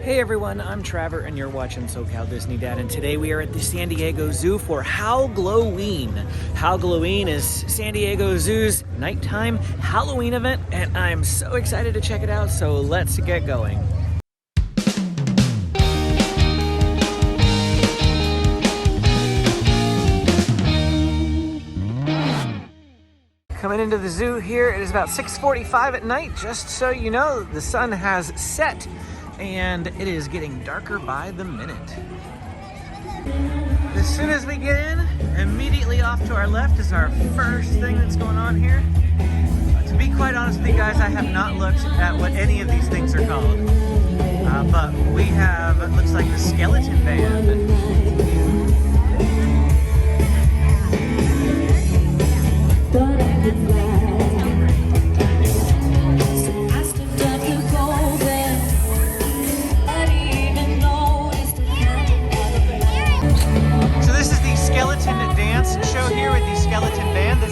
Hey everyone, I'm Trevor and you're watching SoCal Disney Dad, and today we are at the San Diego Zoo for HalGLOWeen. HalGLOWeen is San Diego Zoo's nighttime Halloween event and I'm so excited to check it out, so let's get going. Coming into the zoo here, it is about 6:45 at night. Just so you know, the sun has set and it is getting darker by the minute. As soon as we get in, immediately off to our left is our first thing that's going on here. To be quite honest with you guys, I have not looked at what any of these things are called. But we have, it looks like the skeleton band.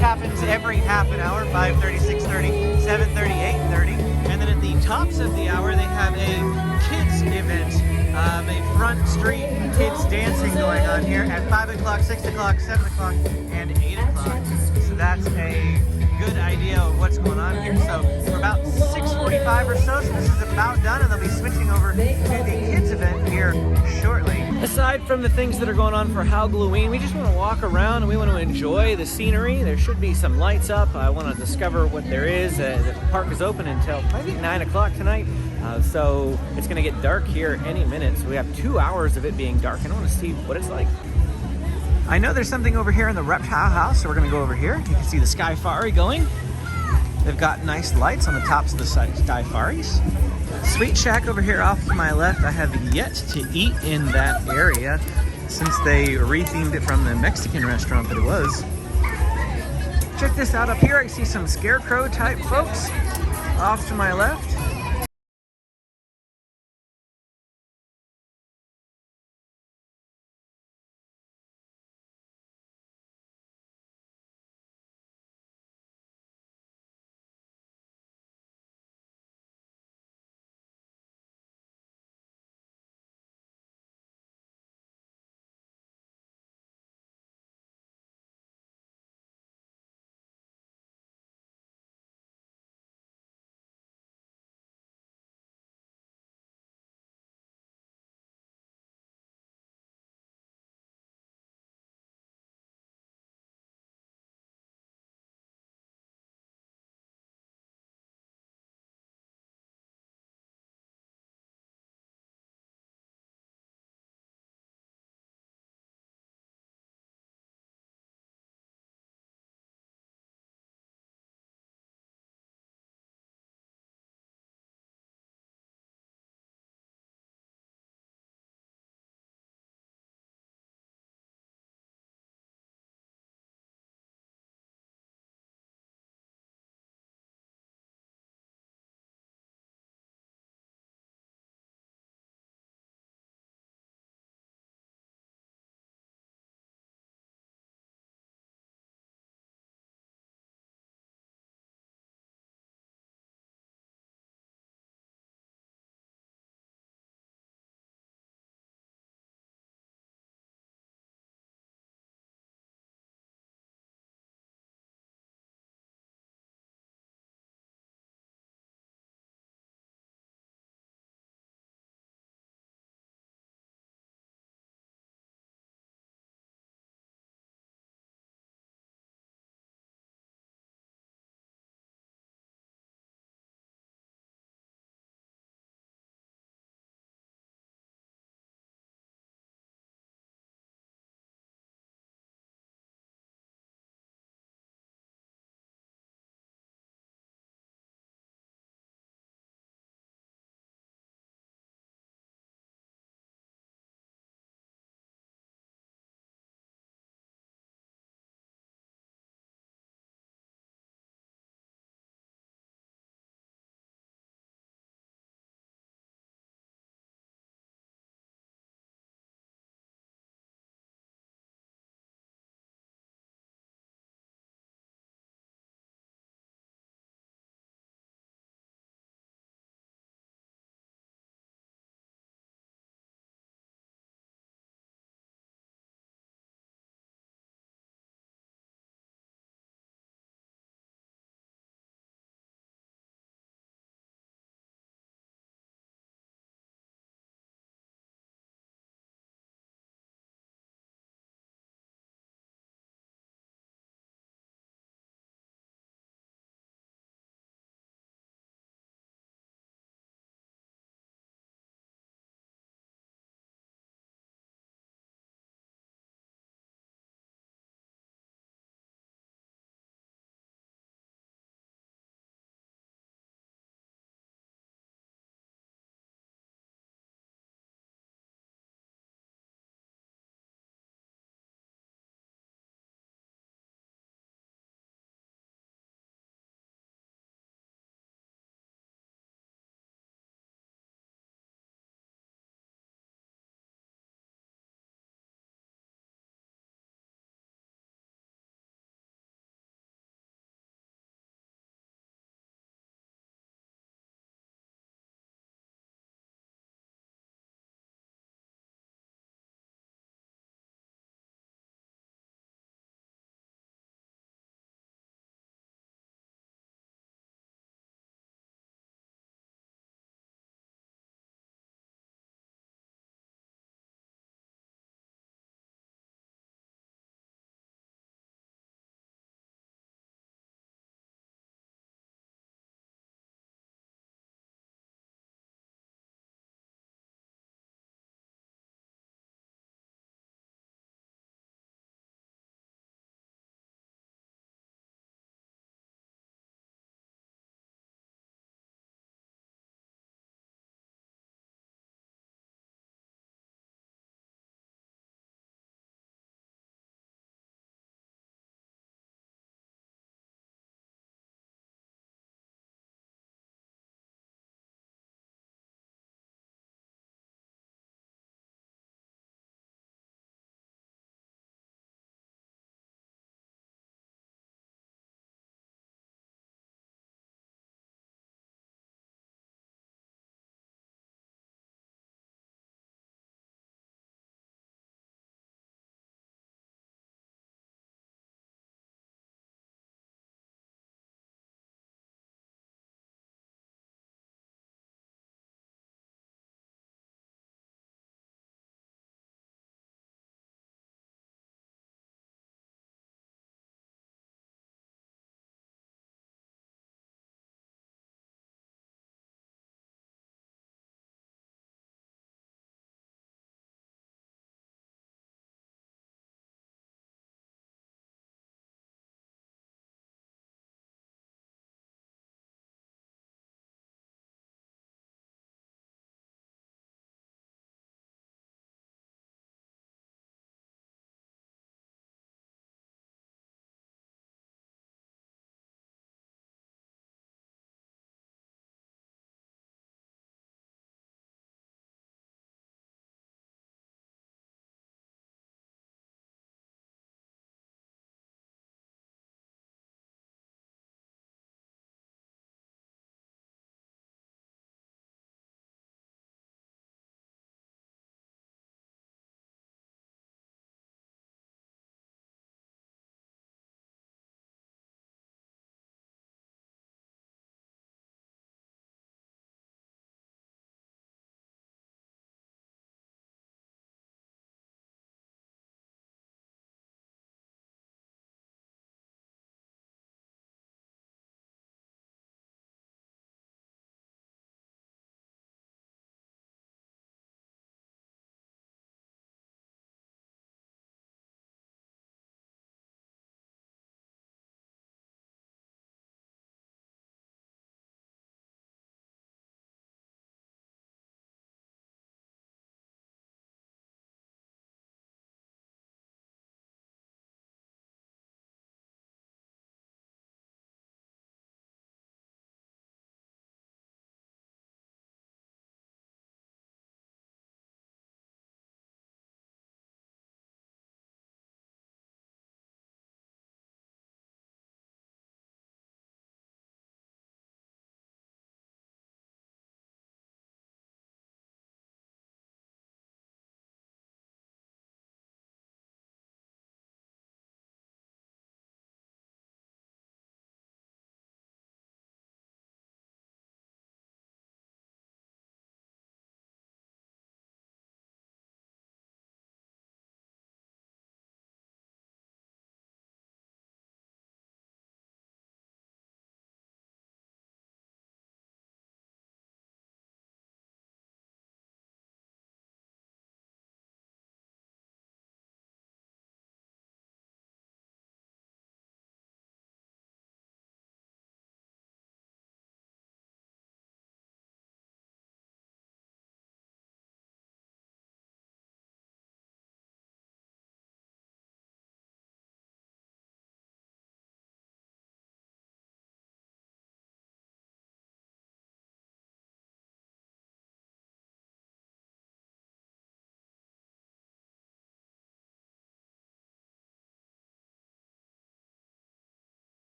Happens every half an hour, 5:30, 6:30, 7:30, 8:30, and then at the tops of the hour they have a kids event, a front street kids dancing going on here at 5 o'clock, 6 o'clock, 7 o'clock, and 8 o'clock. So that's a good idea of what's going on here. So we're about 6:45 or so this is about done, and they'll be switching over to the kids event here shortly. Aside from the things that are going on for HalGLOWeen, we just want to walk around and we want to enjoy the scenery. There should be some lights up. I want to discover what there is. The park is open until maybe 9 o'clock tonight, so it's going to get dark here any minute. So we have 2 hours of it being dark, and I want to see what it's like. I know there's something over here in the reptile house, so we're going to go over here. You can see the Skyfari going. They've got nice lights on the tops of the Skyfaris. Sweet Shack over here off to my left. I have yet to eat in that area since they rethemed it from the Mexican restaurant that it was. Check this out up here. I see some scarecrow type folks off to my left.